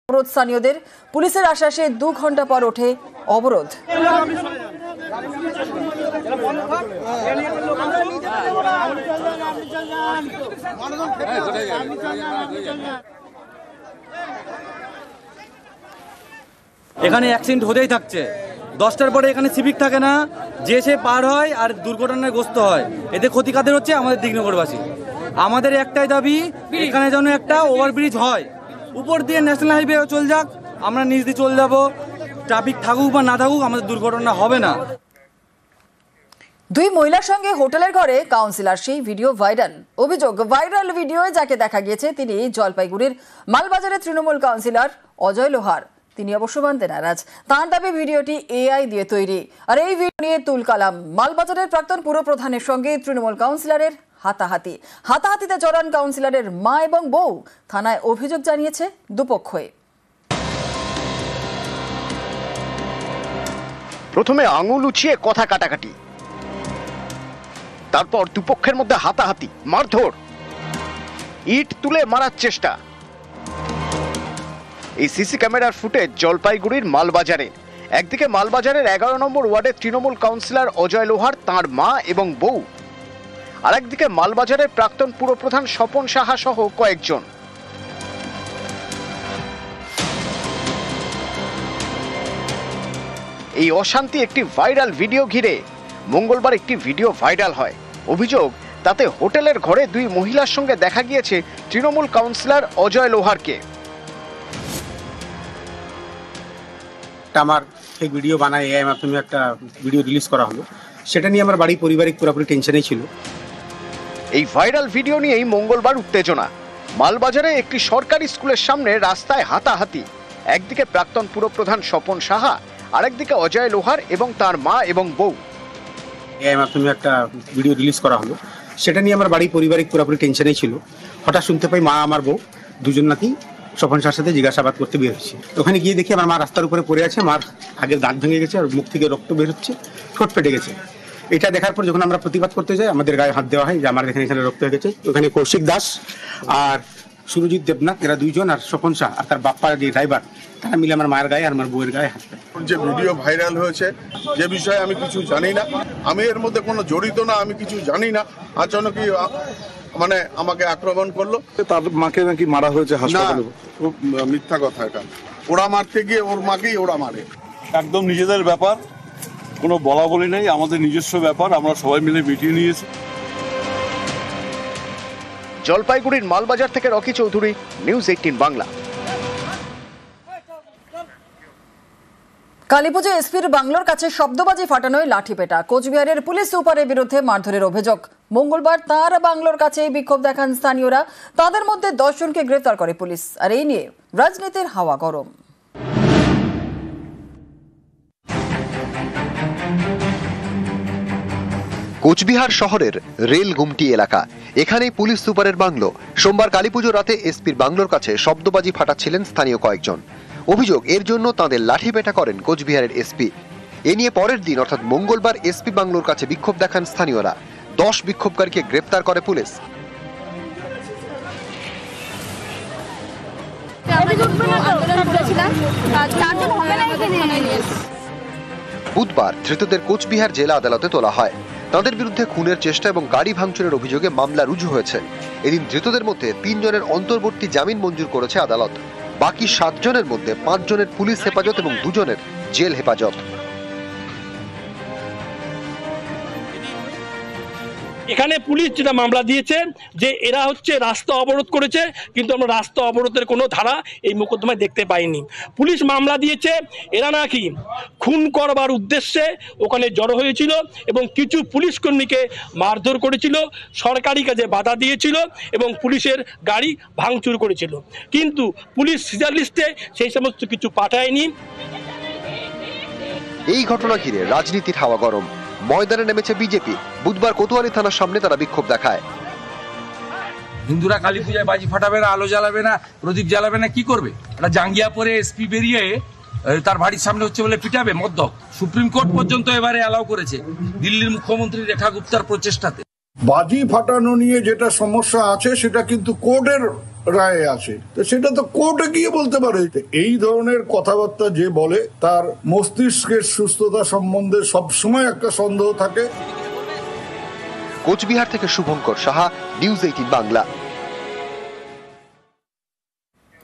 অবরোধ স্থানীয়দের পুলিশের আশ্বাসে 2 ঘন্টা পর ওঠে অবরোধ। এখানে অ্যাক্সিডেন্ট হতেই থাকছে। 10টার পরে এখানে সিভিক থাকে না, যে সে পার হয় আর দুর্ঘটনাগ্রস্ত হয়। এতে ক্ষতি কাদের হচ্ছে? আমাদের দিঘনগরবাসী। আমাদের একটাই দাবি, এখানে যেন একটা ওভারব্রিজ হয়, উপর দিয়ে ন্যাশনাল হাইওয়ে চলে যাক, আমরা নিচ দিয়ে চলে যাবো। ট্রাফিক থাকুক বা না থাকুক, আমাদের দুর্ঘটনা হবে না। 2 মহিলার সঙ্গে হোটেলের ঘরে কাউন্সিলর, সেই ভিডিও ভাইরাল। অভিযোগ, ভাইরাল ভিডিওয়ে যাকে দেখা গিয়েছে তিনি জলপাইগুড়ির মালবাজারের তৃণমূল কাউন্সিলর অজয় লোহার। তিনি অবশ্য মানতে নারাজ। তাঁর দাবি ভিডিওটি এআই দিয়ে তৈরি। আর এই ভিডিও নিয়ে তুলকালাম। মালবাজারের প্রাক্তন পুরপ্রধানের সঙ্গে তৃণমূল কাউন্সিলরের হাতাহাতিতে জড়ান কাউন্সিলরের মা এবং বউ। থানায় অভিযোগ জানিয়েছে দুপক্ষই। প্রথমে আঙুল উঁচিয়ে কথা কাটাকাটি, তারপর দুপক্ষের মধ্যে হাতাহাতি, মারধর, ইট তুলে মারার চেষ্টা। এই সিসি ক্যামেরার ফুটেজ জলপাইগুড়ির মালবাজারে। একদিকে মালবাজারের 11 নম্বর ওয়ার্ডের তৃণমূল কাউন্সিলর অজয় লোহার, তাঁর মা এবং বউ। আর একদিকে মালবাজারের প্রাক্তন পুরপ্রধান স্বপন সাহা সহ কয়েকজন। এই অশান্তি একটি ভাইরাল ভিডিও ঘিরে মঙ্গলবার একটি ভিডিও ভাইরাল হয়। অভিযোগ, তাতে হোটেলের ঘরে 2 মহিলার সঙ্গে দেখা গিয়েছে তৃণমূল কাউন্সিলর অজয় লোহারকে। আমার সেই ভিডিও বানায় এআই মাধ্যমে একটা ভিডিও রিলিজ করা হলো, সেটা নিয়ে আমার বাড়ি পারিবারিক পুরোপুরি টেনশনেই ছিল। এই ভাইরাল ভিডিও নিয়েই মঙ্গলবার উত্তেজনা। মালবাজারে একটি সরকারি স্কুলের সামনে রাস্তায় হাতাহাতি। একদিকে প্রাক্তন পুরপ্রধান স্বপন সাহা, আরেকদিকে অজয় লোহার এবং তার মা এবং বউ। এআই মাধ্যমে একটা ভিডিও রিলিজ করা হলো, সেটা নিয়ে আমার বাড়ি পারিবারিক পুরোপুরি টেনশনেই ছিল। হঠাৎ শুনতে পাই মা আমার বউ দুজন নাকি স্বপন সাহার সাথে জিজ্ঞাসাবাদ করতে বের হচ্ছে। ওখানে গিয়ে দেখি আমার মা রাস্তার উপরে পড়ে আছে, মার আগের দাঁত ভেঙে গেছে আর মুখ থেকে রক্ত বের হচ্ছে, ঠোঁট ফেটে গেছে। এটা দেখার পর যখন আমরা প্রতিবাদ করতে যাই, আমাদের গায়ে হাত দেওয়া হয় যে আমার এখানে রক্ত হয়ে গেছে। ওখানে কৌশিক দাস আর সুরজিৎ দেবনাথ, এরা 2 জন, আর স্বপন শাহ আর তার বাপ্পা যে ড্রাইভার, তারা মিলে আমার মায়ের গায়ে আর আমার বউয়ের গায়ে হাত দেয়। যে ভিডিও ভাইরাল হয়েছে, যে বিষয়ে আমি কিছু জানি না, আমি এর মধ্যে কোনো জড়িত না, আমি কিছু জানি না। আচমকি মানে আমাকে আক্রমণ করলো। তার মাকে নাকি মারা হয়েছে হাসপাতালে। খুব মিথ্যা কথা এটা। ওরা মারতে গিয়ে ওর মাকেই ওরা মারে। একদম নিজেদের ব্যাপার, কোনো বলা বলি নেই, আমাদের নিজস্ব ব্যাপার, আমরা সবাই মিলে মিটিয়ে নিয়েছি। জলপাইগুড়ির মালবাজার থেকে রকি চৌধুরী, নিউজ 18 বাংলা। কালীপুজো এসপির বাংলোর কাছে শব্দবাজি ফাটানোয় লাঠিপেটা। কোচবিহারের পুলিশ সুপারের বিরুদ্ধে মারধরের অভিযোগ। মঙ্গলবার তাঁর বাংলোর কাছে বিক্ষোভ দেখান স্থানীয়রা। তাদের মধ্যে 10 জনকে গ্রেফতার করে পুলিশ। আর এই নিয়ে রাজনীতির হাওয়া গরম। কোচবিহার শহরের রেল গুমটি এলাকা, এখানেই পুলিশ সুপারের বাংলো। সোমবার কালীপুজো রাতে এসপির বাংলোর কাছে শব্দবাজি ফাটাচ্ছিলেন স্থানীয় কয়েকজন। অভিযোগ, এর জন্য তাঁদের লাঠিপেটা করেন কোচবিহারের এসপি। এ নিয়ে পরের দিন অর্থাৎ মঙ্গলবার এসপি বাংলোর কাছে বিক্ষোভ দেখান স্থানীয়রা। 10 বিক্ষোভকারীকে গ্রেপ্তার করে পুলিশ। বুধবার ধৃতদের কোচবিহার জেলা আদালতে তোলা হয়। তাদের বিরুদ্ধে খুনের চেষ্টা এবং গাড়ি ভাঙচুরের অভিযোগে মামলা রুজু হয়েছে। এদিন ধৃতদের মধ্যে 3 জনের অন্তর্বর্তী জামিন মঞ্জুর করেছে আদালত। বাকি 7 জনের মধ্যে 5 জনের পুলিশ হেফাজত এবং 2 জনের জেল হেফাজত। এখানে পুলিশ যেটা মামলা দিয়েছে যে এরা হচ্ছে রাস্তা অবরোধ করেছে, কিন্তু আমরা রাস্তা অবরোধের কোনো ধারা এই মোকদ্দমায় দেখতে পাইনি। পুলিশ মামলা দিয়েছে এরা নাকি খুন করবার উদ্দেশ্যে ওখানে জড়ো হয়েছিল এবং কিছু পুলিশ কর্মীকে মারধর করেছিল, সরকারি কাজে বাধা দিয়েছিল এবং পুলিশের গাড়ি ভাঙচুর করেছিল। কিন্তু পুলিশ সিজার লিস্টে সেই সমস্ত কিছু পাঠায়নি। এই ঘটনা ঘিরে রাজনীতির হাওয়া গরম। ময়দানে নেমেছে বিজেপি। বুধবার কোতোয়ালি থানার সামনে তারা বিক্ষোভ দেখায়। হিন্দুরা কালী পূজায় বাজি ফাটাবে না, আলো জ্বালাবে না, প্রদীপ জ্বালাবে না, কি করবে? একটা জাঙ্গিয়া পরে এসপি বেরিয়ে তার বাড়ির সামনে হচ্ছে বলে পিটাবে মদ্যপ। সুপ্রিম কোর্ট পর্যন্ত এবারে অ্যালাউ করেছে দিল্লির মুখ্যমন্ত্রী রেখা গুপ্তার প্রচেষ্টাতে। বাজি ফাটানো নিয়ে যেটা সমস্যা আছে সেটা কিন্তু কোর্টের রায়ে আসে, তো সেটা তো কোর্টে গিয়ে বলতে পারে। এই ধরনের কথাবার্তা যে বলে তার মস্তিষ্কের সুস্থতা সম্বন্ধে সবসময় একটা সন্দেহ থাকে। কোচবিহার থেকে শুভঙ্কর সাহা, নিউজ 18 বাংলা।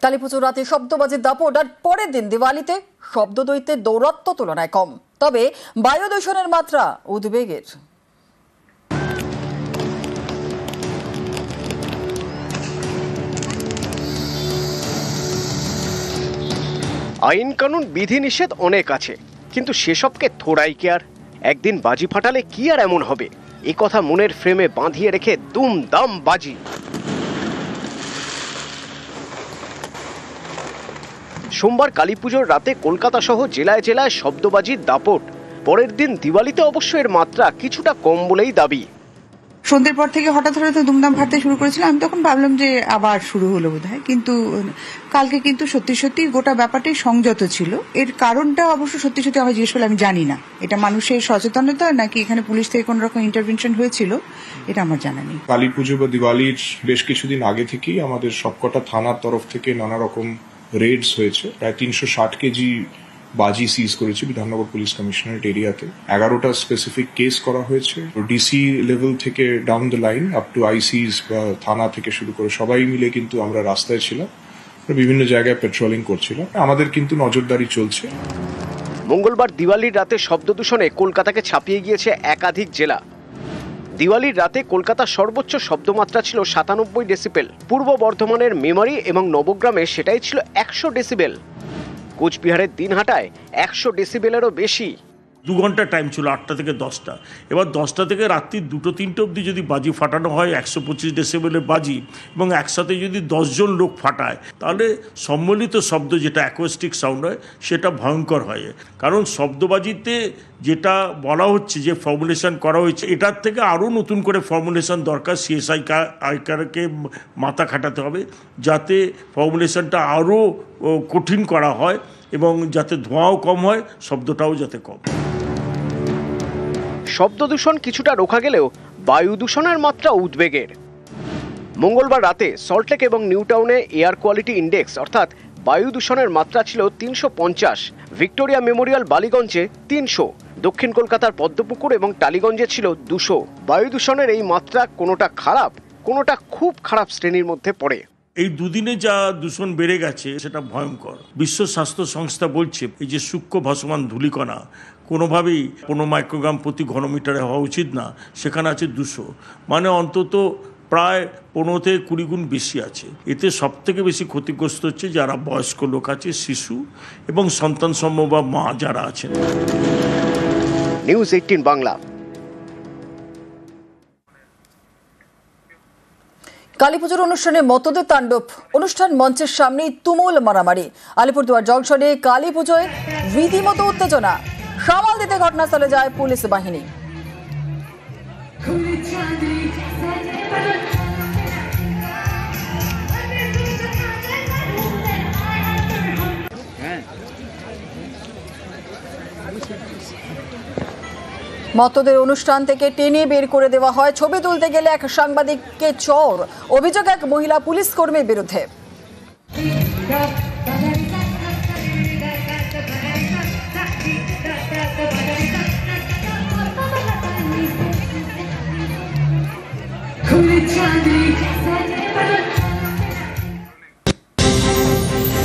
কালীপুজোর রাতে শব্দবাজির দাপট আর পরের দিন দিওয়ালিতে শব্দদৈত্যের দৌরাত্ম্য তুলনায় কম, তবে বায়ু দূষণের মাত্রা উদ্বেগের। আইন কানুন বিধিনিষেধ অনেক আছে, কিন্তু সেসবকে থোড়াই কেয়ার। একদিন বাজি ফাটালে কি আর এমন হবে, এ কথা মনের ফ্রেমে বাঁধিয়ে রেখে দুমদাম বাজি। সোমবার কালীপুজোর রাতে কলকাতা সহ জেলায় জেলায় শব্দবাজির দাপট। পরের দিন দিওয়ালিতে অবশ্য এর মাত্রা কিছুটা কম বলেই দাবি। সন্ধ্যের পর থেকে হঠাৎ দুমদাম ফাটতে শুরু করেছিল, আমি তখন ভাবলাম যে আবার শুরু হলো বোধহয়, কিন্তু কালকে কিন্তু সত্যি সত্যি গোটা ব্যাপারটাই সংযত ছিল। এর কারণটা অবশ্য সত্যি সত্যি আমার জিজ্ঞেস করলে আমি জানি না, এটা মানুষের সচেতনতা নাকি এখানে পুলিশ থেকে কোন রকম ইন্টারভেনশন হয়েছিল, এটা আমার জানা নেই। কালী পুজো বা দিওয়ালির বেশ কিছুদিন আগে থেকেই আমাদের সবকটা থানার তরফ থেকে নানা রকম রেডস হয়েছে। প্রায় 360 কেজি বাজি সিজ করেছে বিধাননগর পুলিশ কমিশনারেট এরিয়াতে। 11টা স্পেসিফিক কেস করা হয়েছে। ডিসি লেভেল থেকে down the line up to ICs বা থানা থেকে শুরু করে সবাই মিলে কিন্তু আমরা রাস্তায় ছিলাম, বিভিন্ন জায়গায় পেট্রোলিং করছিলাম। আমাদের কিন্তু নজরদারি চলছে। মঙ্গলবার দিওয়ালির রাতে শব্দ দূষণে কলকাতাকে ছাপিয়ে গিয়েছে একাধিক জেলা। দিওয়ালির রাতে কলকাতার সর্বোচ্চ শব্দমাত্রা ছিল 97 ডেসিবেল। পূর্ব বর্ধমানের মেমারি এবং নবগ্রামে সেটাই ছিল 100 ডেসিবেল। কোচবিহারের দিনহাটায় 100 ডেসিবেলেরও বেশি। 2 ঘন্টা টাইম ছিল, 8টা থেকে 10টা। এবার 10টা থেকে রাত্রি 2-3টে অবধি যদি বাজি ফাটানো হয় 125 ডেসিবেলের বাজি, এবং একসাথে যদি 10 জন লোক ফাটায়, তাহলে সম্মিলিত শব্দ যেটা অ্যাকোস্টিক সাউন্ড হয় সেটা ভয়ঙ্কর হয়। কারণ শব্দবাজিতে যেটা বলা হচ্ছে যে ফর্মুলেশন করা হয়েছে, এটার থেকে আরও নতুন করে ফর্মুলেশন দরকার। সিএসআইকে মাথা খাটাতে হবে যাতে ফর্মুলেশনটা আরও কঠিন করা হয় এবং যাতে ধোঁয়াও কম হয়, শব্দটাও যাতে কম। শব্দ দূষণ কিছুটা রোখা গেলেও বায়ু দূষণের মাত্রা উদ্বেগের। মঙ্গলবার রাতে সল্টলেক এবং নিউ টাউনে এয়ার কোয়ালিটি ইন্ডেক্স অর্থাৎ বায়ু দূষণের মাত্রা ছিল 350, ভিক্টোরিয়া মেমোরিয়াল বালিগঞ্জে 300, দক্ষিণ কলকাতার পদ্মপুকুর এবং টালিগঞ্জে ছিল 200। বায়ু দূষণের এই মাত্রা কোনোটা খারাপ, কোনোটা খুব খারাপ শ্রেণীর মধ্যে পড়ে। এই দুদিনে যা দূষণ বেড়ে গেছে সেটা ভয়ঙ্কর। বিশ্ব স্বাস্থ্য সংস্থা বলছে এই যে সূক্ষ্ম ভাসমান ধূলিকণা কোনোভাবেই 15 মাইক্রোগ্রাম প্রতি ঘনমিটারে হওয়া উচিত না, সেখানে আছে 200, মানে অন্তত প্রায় 15 থেকে 20 গুণ বেশি আছে। এতে সবথেকে বেশি ক্ষতিগ্রস্ত হচ্ছে যারা বয়স্ক লোক আছে, শিশু এবং সন্তান সম্ভবা মা যারা আছেন। নিউজ 18 বাংলা। কালীপুজোর অনুষ্ঠানে মতদের তাণ্ডব, অনুষ্ঠান মঞ্চের সামনেই তুমুল মারামারি। আলিপুরদুয়ার জংশনে কালীপুজোয় রীতিমতো উত্তেজনা, সামাল দিতে ঘটনাস্থলে যায় পুলিশ বাহিনী। মতদের অনুষ্ঠান থেকে টেনে বের করে দেওয়া হয়। ছবি তুলতে গেলে এক সাংবাদিককে চর, অভিযোগ এক মহিলা পুলিশ কর্মীর বিরুদ্ধে।